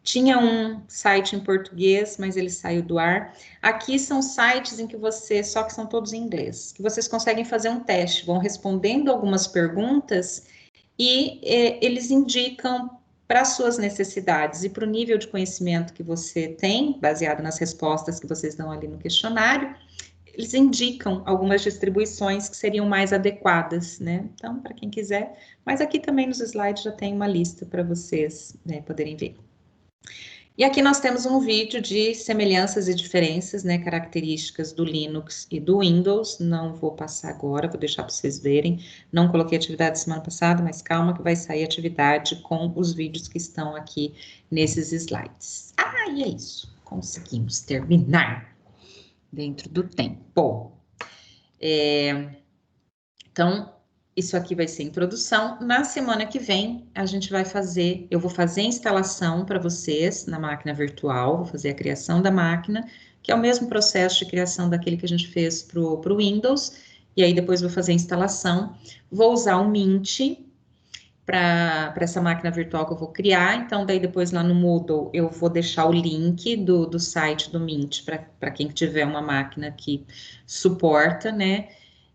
Tinha um site em português, mas ele saiu do ar. Aqui são sites em que só que são todos em inglês, que vocês conseguem fazer um teste, vão respondendo algumas perguntas e eles indicam para suas necessidades e para o nível de conhecimento que você tem, baseado nas respostas que vocês dão ali no questionário, eles indicam algumas distribuições que seriam mais adequadas, né? Então, para quem quiser, mas aqui também nos slides já tem uma lista para vocês, né, poderem ver. E aqui nós temos um vídeo de semelhanças e diferenças, né, características do Linux e do Windows. Não vou passar agora, vou deixar para vocês verem. Não coloquei atividade semana passada, mas calma que vai sair atividade com os vídeos que estão aqui nesses slides. E é isso. Conseguimos terminar dentro do tempo. Então, isso aqui vai ser introdução. Na semana que vem, eu vou fazer a instalação para vocês na máquina virtual, vou fazer a criação da máquina, que é o mesmo processo de criação daquele que a gente fez para o Windows, e aí depois vou fazer a instalação. Vou usar o Mint para essa máquina virtual que eu vou criar, então daí depois lá no Moodle eu vou deixar o link do site do Mint para quem tiver uma máquina que suporta, né?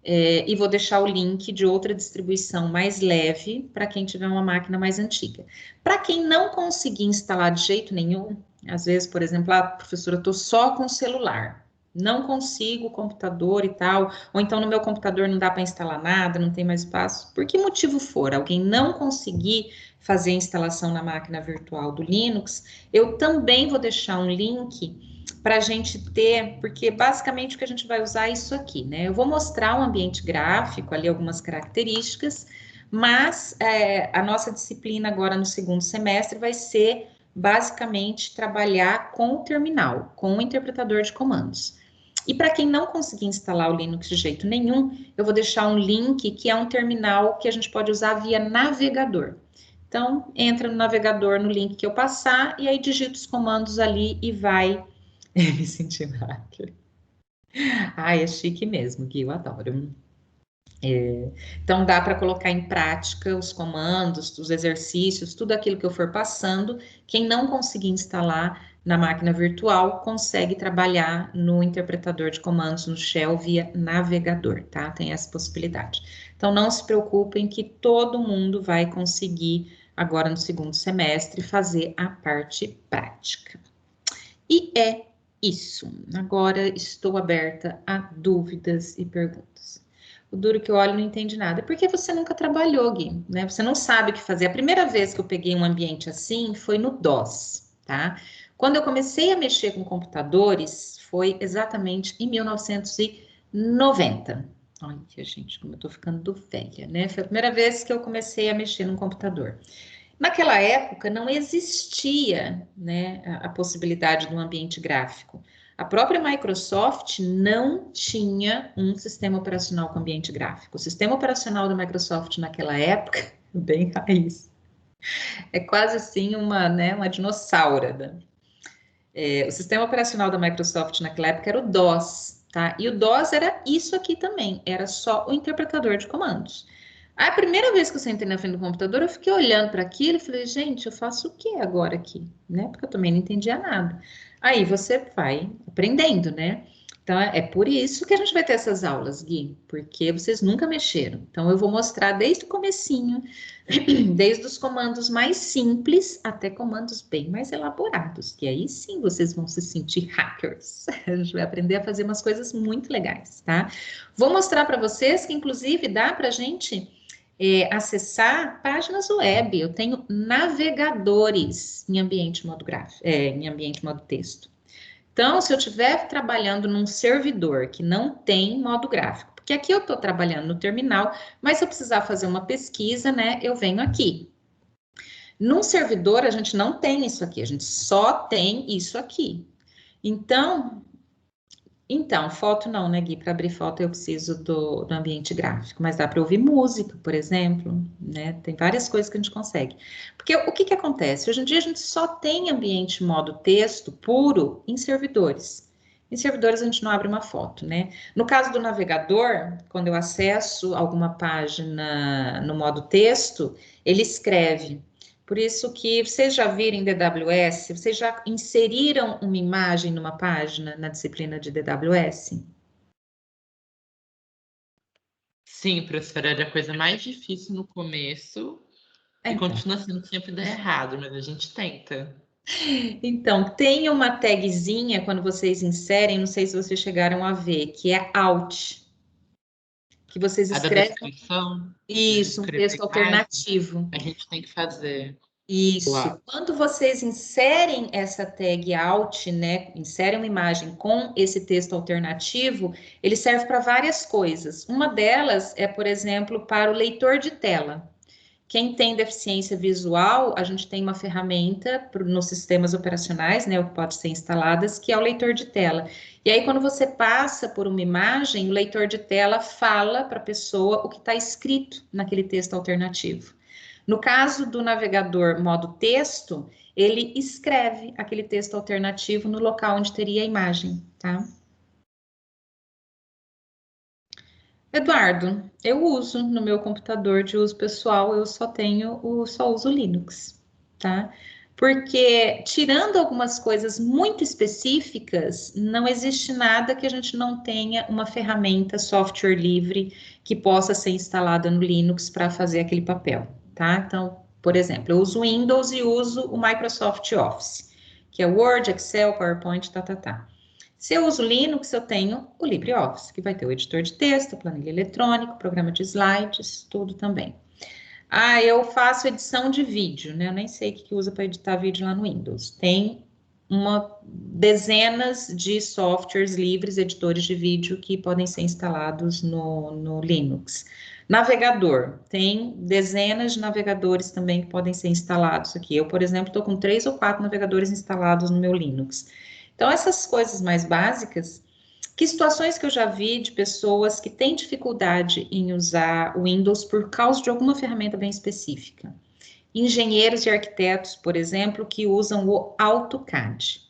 E vou deixar o link de outra distribuição mais leve para quem tiver uma máquina mais antiga. Para quem não conseguir instalar de jeito nenhum, às vezes, por exemplo, professora, eu estou só com o celular, não consigo o computador e tal, ou então no meu computador não dá para instalar nada, não tem mais espaço, por que motivo for, alguém não conseguir fazer a instalação na máquina virtual do Linux, eu também vou deixar um link para a gente ter, porque basicamente o que a gente vai usar é isso aqui, né? Eu vou mostrar um ambiente gráfico, ali algumas características, mas a nossa disciplina agora no segundo semestre vai ser basicamente trabalhar com o terminal, com o interpretador de comandos. E para quem não conseguir instalar o Linux de jeito nenhum, eu vou deixar um link que é um terminal que a gente pode usar via navegador. Então, entra no navegador no link que eu passar e aí digita os comandos ali e vai me sentindo hacker. É chique mesmo, Gui, eu adoro. Então, dá para colocar em prática os comandos, os exercícios, tudo aquilo que eu for passando. Quem não conseguir instalar na máquina virtual, consegue trabalhar no interpretador de comandos, no Shell, via navegador, tá? Tem essa possibilidade. Então, não se preocupem que todo mundo vai conseguir, agora no segundo semestre, fazer a parte prática. E isso. Agora estou aberta a dúvidas e perguntas. O duro que eu olho não entende nada. Porque você nunca trabalhou, Gui, né? Você não sabe o que fazer. A primeira vez que eu peguei um ambiente assim foi no DOS, tá? Quando eu comecei a mexer com computadores, foi exatamente em 1990. Olha, gente, como eu tô ficando velha, né? Foi a primeira vez que eu comecei a mexer num computador. Naquela época não existia, né, a possibilidade de um ambiente gráfico. A própria Microsoft não tinha um sistema operacional com ambiente gráfico. O sistema operacional da Microsoft naquela época, bem raiz, é quase assim uma dinossauro. Né? O sistema operacional da Microsoft naquela época era o DOS, tá? E o DOS era isso aqui também, era só o interpretador de comandos. A primeira vez que eu sentei na frente do computador, eu fiquei olhando para aquilo e falei, gente, eu faço o que agora aqui? Né? Porque eu também não entendia nada. Aí você vai aprendendo, né? Então, é por isso que a gente vai ter essas aulas, Gui, porque vocês nunca mexeram. Então, eu vou mostrar desde o comecinho, desde os comandos mais simples até comandos bem mais elaborados, que aí sim vocês vão se sentir hackers. A gente vai aprender a fazer umas coisas muito legais, tá? Vou mostrar para vocês que, inclusive, dá para a gente acessar páginas web. Eu tenho navegadores em ambiente modo gráfico, em ambiente modo texto. Então, se eu estiver trabalhando num servidor que não tem modo gráfico, porque aqui eu estou trabalhando no terminal, mas se eu precisar fazer uma pesquisa, né, eu venho aqui. Num servidor, a gente não tem isso aqui, a gente só tem isso aqui. Então, foto não, né, Gui? Para abrir foto eu preciso do ambiente gráfico, mas dá para ouvir música, por exemplo, né? Tem várias coisas que a gente consegue. Porque o que que acontece? Hoje em dia a gente só tem ambiente modo texto puro em servidores. Em servidores a gente não abre uma foto, né? No caso do navegador, quando eu acesso alguma página no modo texto, ele escreve. Por isso que vocês já viram em DWS, vocês já inseriram uma imagem numa página na disciplina de DWS? Sim, professora, era a coisa mais difícil no começo e Então, continua sendo sempre dar errado, mas a gente tenta. então, tem uma tagzinha quando vocês inserem, não sei se vocês chegaram a ver, que é Alt, que vocês A da escrevem descrição, de isso, um descrever texto a imagem, alternativo. a gente tem que fazer Isso. lá. Quando vocês inserem essa tag alt, né, inserem uma imagem com esse texto alternativo, ele serve para várias coisas. Uma delas é, por exemplo, para o leitor de tela. Quem tem deficiência visual, a gente tem uma ferramenta nos sistemas operacionais, né, que pode ser instaladas, que é o leitor de tela. E aí, quando você passa por uma imagem, o leitor de tela fala para a pessoa o que está escrito naquele texto alternativo. No caso do navegador modo texto, ele escreve aquele texto alternativo no local onde teria a imagem, tá? Eduardo, eu uso no meu computador de uso pessoal, eu só uso Linux, tá? Porque tirando algumas coisas muito específicas, não existe nada que a gente não tenha uma ferramenta software livre que possa ser instalada no Linux para fazer aquele papel, tá? Então, por exemplo, eu uso Windows e uso o Microsoft Office, que é Word, Excel, PowerPoint, tá. Se eu uso Linux, eu tenho o LibreOffice, que vai ter o editor de texto, planilha eletrônica, programa de slides, tudo também. Ah, eu faço edição de vídeo, né? Eu nem sei o que usa para editar vídeo lá no Windows. Tem dezenas de softwares livres, editores de vídeo, que podem ser instalados no Linux. Navegador, tem dezenas de navegadores também que podem ser instalados aqui. Eu, por exemplo, estou com 3 ou 4 navegadores instalados no meu Linux. Então, essas coisas mais básicas, que situações que eu já vi de pessoas que têm dificuldade em usar o Windows por causa de alguma ferramenta bem específica. Engenheiros e arquitetos, por exemplo, que usam o AutoCAD,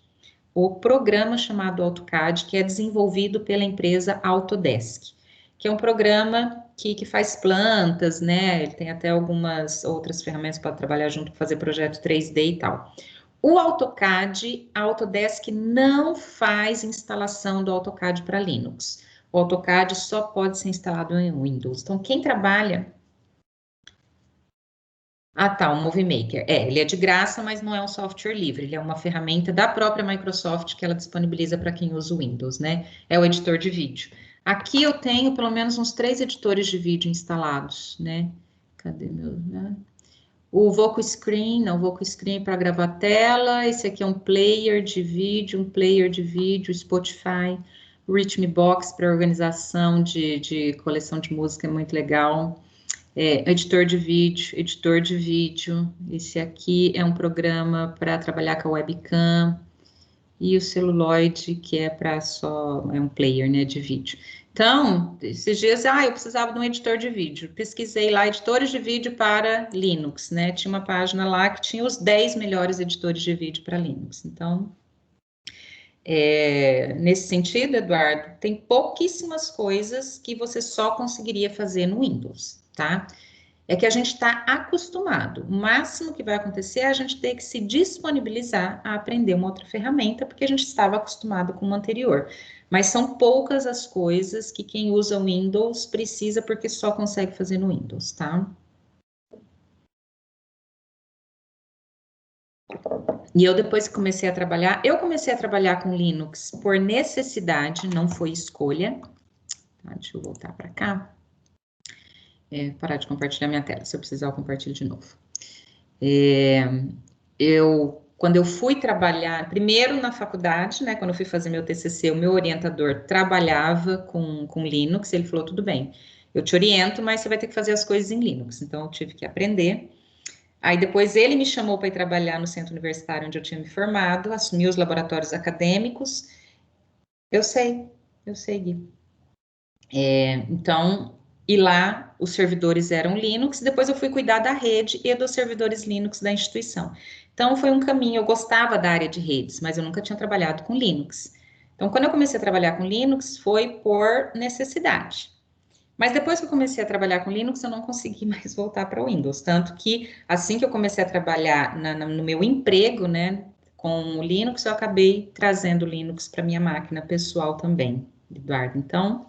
o programa chamado AutoCAD, que é desenvolvido pela empresa Autodesk, que é um programa que faz plantas, né? Ele tem até algumas outras ferramentas para trabalhar junto, para fazer projeto 3D e tal. O AutoCAD, a Autodesk não faz instalação do AutoCAD para Linux. O AutoCAD só pode ser instalado em Windows. Então, quem trabalha... Ah, tá, o Movie Maker. Ele é de graça, mas não é um software livre. Ele é uma ferramenta da própria Microsoft que ela disponibiliza para quem usa o Windows, né? É o editor de vídeo. Aqui eu tenho pelo menos uns 3 editores de vídeo instalados, né? Cadê meu... Né? O Voco Screen, não, o Voco Screen para gravar tela. Esse aqui é um player de vídeo, Spotify, Rhythmbox para organização de coleção de música, é muito legal. Editor de vídeo. Esse aqui é um programa para trabalhar com a webcam. E o Celluloid, que é para é um player, né, de vídeo. Então, esses dias, eu precisava de um editor de vídeo. Pesquisei lá, editores de vídeo para Linux, né? Tinha uma página lá que tinha os 10 melhores editores de vídeo para Linux. Então, nesse sentido, Eduardo, tem pouquíssimas coisas que você só conseguiria fazer no Windows, tá? É que a gente está acostumado. O máximo que vai acontecer é a gente ter que se disponibilizar a aprender uma outra ferramenta, porque a gente estava acostumado com uma anterior. Mas são poucas as coisas que quem usa o Windows precisa, porque só consegue fazer no Windows, tá? E eu depois que eu comecei a trabalhar com Linux por necessidade, não foi escolha. Tá, deixa eu voltar para cá. Parar de compartilhar minha tela, se eu precisar eu compartilho de novo. Eu quando eu fui trabalhar, primeiro na faculdade, né, quando eu fui fazer meu TCC, o meu orientador trabalhava com Linux, ele falou, tudo bem, eu te oriento, mas você vai ter que fazer as coisas em Linux, então eu tive que aprender. Aí depois ele me chamou para ir trabalhar no centro universitário onde eu tinha me formado, assumi os laboratórios acadêmicos, eu sei, Gui. Então, e lá os servidores eram Linux, depois eu fui cuidar da rede e dos servidores Linux da instituição. Então, foi um caminho, eu gostava da área de redes, mas eu nunca tinha trabalhado com Linux. Então, quando eu comecei a trabalhar com Linux, foi por necessidade. Mas depois que eu comecei a trabalhar com Linux, eu não consegui mais voltar para o Windows. Tanto que, assim que eu comecei a trabalhar no meu emprego, né, com o Linux, eu acabei trazendo o Linux para minha máquina pessoal também, Eduardo. Então,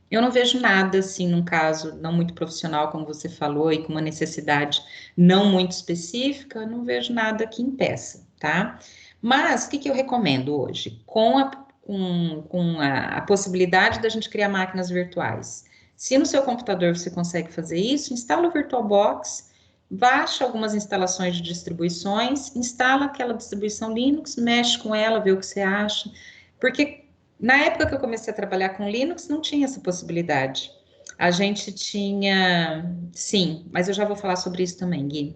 eu não vejo nada assim, num caso não muito profissional, como você falou, e com uma necessidade não muito específica, eu não vejo nada que impeça, tá? Mas o que, que eu recomendo hoje? Com a possibilidade da gente criar máquinas virtuais. Se no seu computador você consegue fazer isso, instala o VirtualBox, baixa algumas instalações de distribuições, instala aquela distribuição Linux, mexe com ela, vê o que você acha, porque na época que eu comecei a trabalhar com Linux, não tinha essa possibilidade. A gente tinha, sim, mas eu já vou falar sobre isso também, Gui.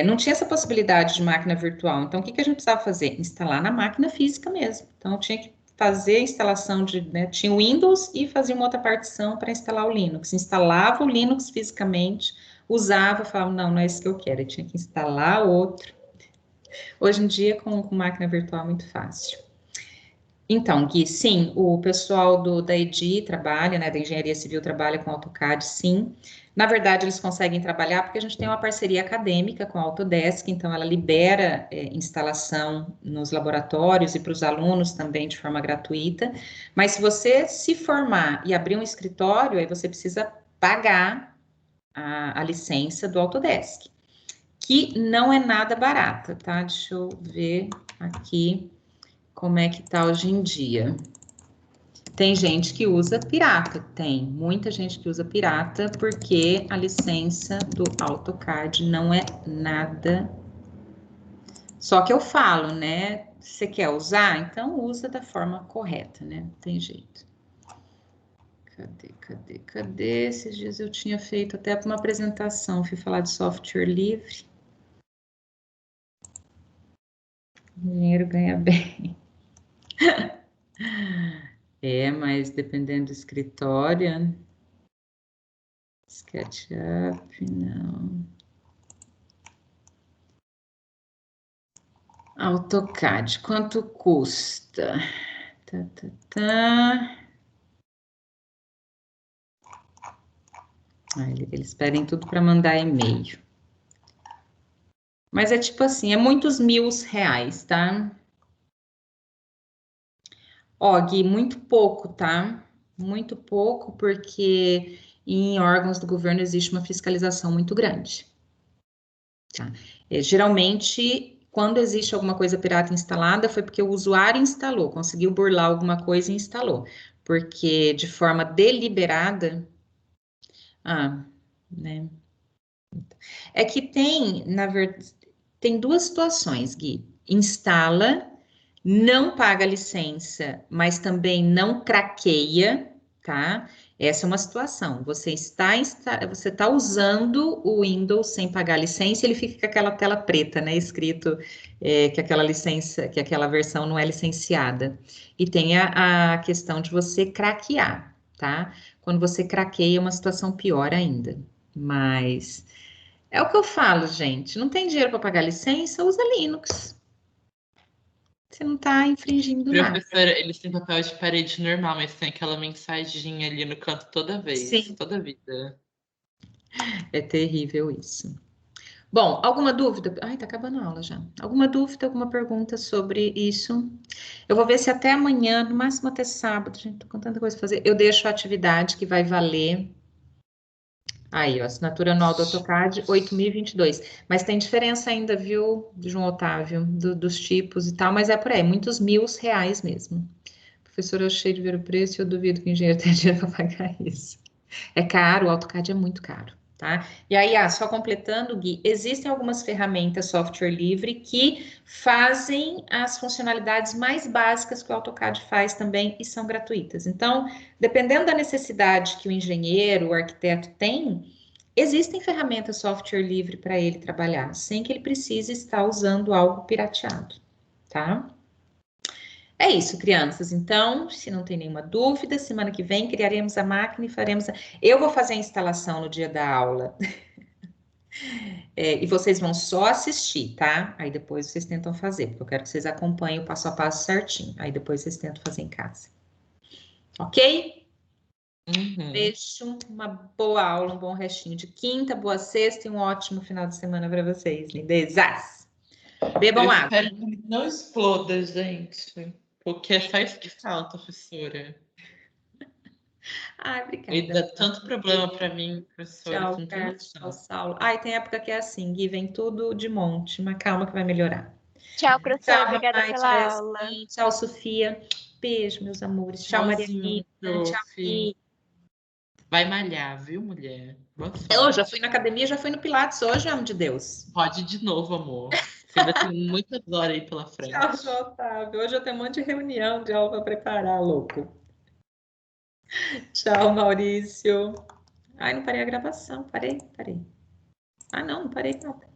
Não tinha essa possibilidade de máquina virtual. Então, o que a gente precisava fazer? Instalar na máquina física mesmo. Então, eu tinha que fazer a instalação de, né, tinha o Windows e fazia uma outra partição para instalar o Linux. Instalava o Linux fisicamente, usava, falava, não, não é isso que eu quero. Eu tinha que instalar outro. Hoje em dia, com máquina virtual, é muito fácil. Então, Gui, sim, o pessoal da EDI trabalha, né, da Engenharia Civil trabalha com AutoCAD, sim. Na verdade, eles conseguem trabalhar porque a gente tem uma parceria acadêmica com a Autodesk, então ela libera instalação nos laboratórios e para os alunos também de forma gratuita. Mas se você se formar e abrir um escritório, aí você precisa pagar a licença do Autodesk, que não é nada barata, tá? Deixa eu ver aqui como é que tá hoje em dia. Tem gente que usa pirata, tem muita gente que usa pirata, porque a licença do AutoCAD não é nada. Só que eu falo, né? Você quer usar? Então usa da forma correta, né? Não tem jeito. Cadê? Esses dias eu tinha feito até uma apresentação, fui falar de software livre. O dinheiro ganha bem. Mas dependendo do escritório, SketchUp, não. AutoCAD, quanto custa? Eles pedem tudo para mandar e-mail. Mas é tipo assim, é muitos R$ 1.000, tá? Ó, Gui, muito pouco, tá? Muito pouco, porque em órgãos do governo existe uma fiscalização muito grande. Tá? Geralmente, quando existe alguma coisa pirata instalada, foi porque o usuário instalou, conseguiu burlar alguma coisa e instalou. Porque de forma deliberada, né? É que tem, na verdade, tem duas situações, Gui. Instala, não paga licença, mas também não craqueia, tá? Essa é uma situação. Você está usando o Windows sem pagar licença, ele fica com aquela tela preta, né? Escrito que aquela licença, que aquela versão não é licenciada. E tem a questão de você craquear, tá? Quando você craqueia, é uma situação pior ainda. Mas é o que eu falo, gente. Não tem dinheiro para pagar licença, usa Linux. Você não está infringindo nada. Professora, eles têm papel de parede normal, mas tem aquela mensaginha ali no canto toda vez, Sim, toda vida. é terrível isso. Bom, alguma dúvida? Ai, tá acabando a aula já. Alguma dúvida, alguma pergunta sobre isso? Eu vou ver se até amanhã, no máximo até sábado, gente, tô com tanta coisa para fazer. Eu deixo a atividade que vai valer. Aí, ó, assinatura anual do AutoCAD, 8.022. Mas tem diferença ainda, viu, João Otávio, dos tipos e tal, mas é por aí, muitos R$ 1.000 mesmo. Professor, eu achei de ver o preço e eu duvido que o engenheiro tenha dinheiro para pagar isso. É caro, o AutoCAD é muito caro. tá? E aí, só completando, Gui, existem algumas ferramentas software livre que fazem as funcionalidades mais básicas que o AutoCAD faz também e são gratuitas. Então, dependendo da necessidade que o engenheiro, o arquiteto tem, existem ferramentas software livre para ele trabalhar, sem que ele precise estar usando algo pirateado, tá? É isso, crianças. Então, se não tem nenhuma dúvida, semana que vem criaremos a máquina e faremos. Eu vou fazer a instalação no dia da aula. E vocês vão só assistir, tá? Aí depois vocês tentam fazer, porque eu quero que vocês acompanhem o passo a passo certinho. Aí depois vocês tentam fazer em casa. Ok? Uhum. Beijo, uma boa aula, um bom restinho de quinta, boa sexta e um ótimo final de semana para vocês, lindezas. Bebam Eu água. espero que ele não exploda, gente. Porque é só isso que falta, professora. Ai, Ele obrigada. dá tanto problema para mim, professora, Tchau, você não tem Carlos. Tchau, noção. Saulo. Ai, tem época que é assim, Gui, vem tudo de monte, mas calma que vai melhorar. Tchau, professora. Tchau, Obrigada Ramai, pela tchau, aula. Yasmin, tchau, Sofia. Beijo, meus amores. Tchau, Tchauzinho, Marianinha. Tchau, prof. Gui. Vai malhar, viu, mulher? Boa Eu sorte. já fui na academia, já fui no Pilates hoje, amo de Deus. Pode ir de novo, amor. Você ainda tem muitas horas aí pela Tchau, frente. João Otávio. Hoje eu tenho um monte de reunião de aula para preparar, louco. Tchau, Maurício. Ai, não parei a gravação. Parei. Ah, não parei nada.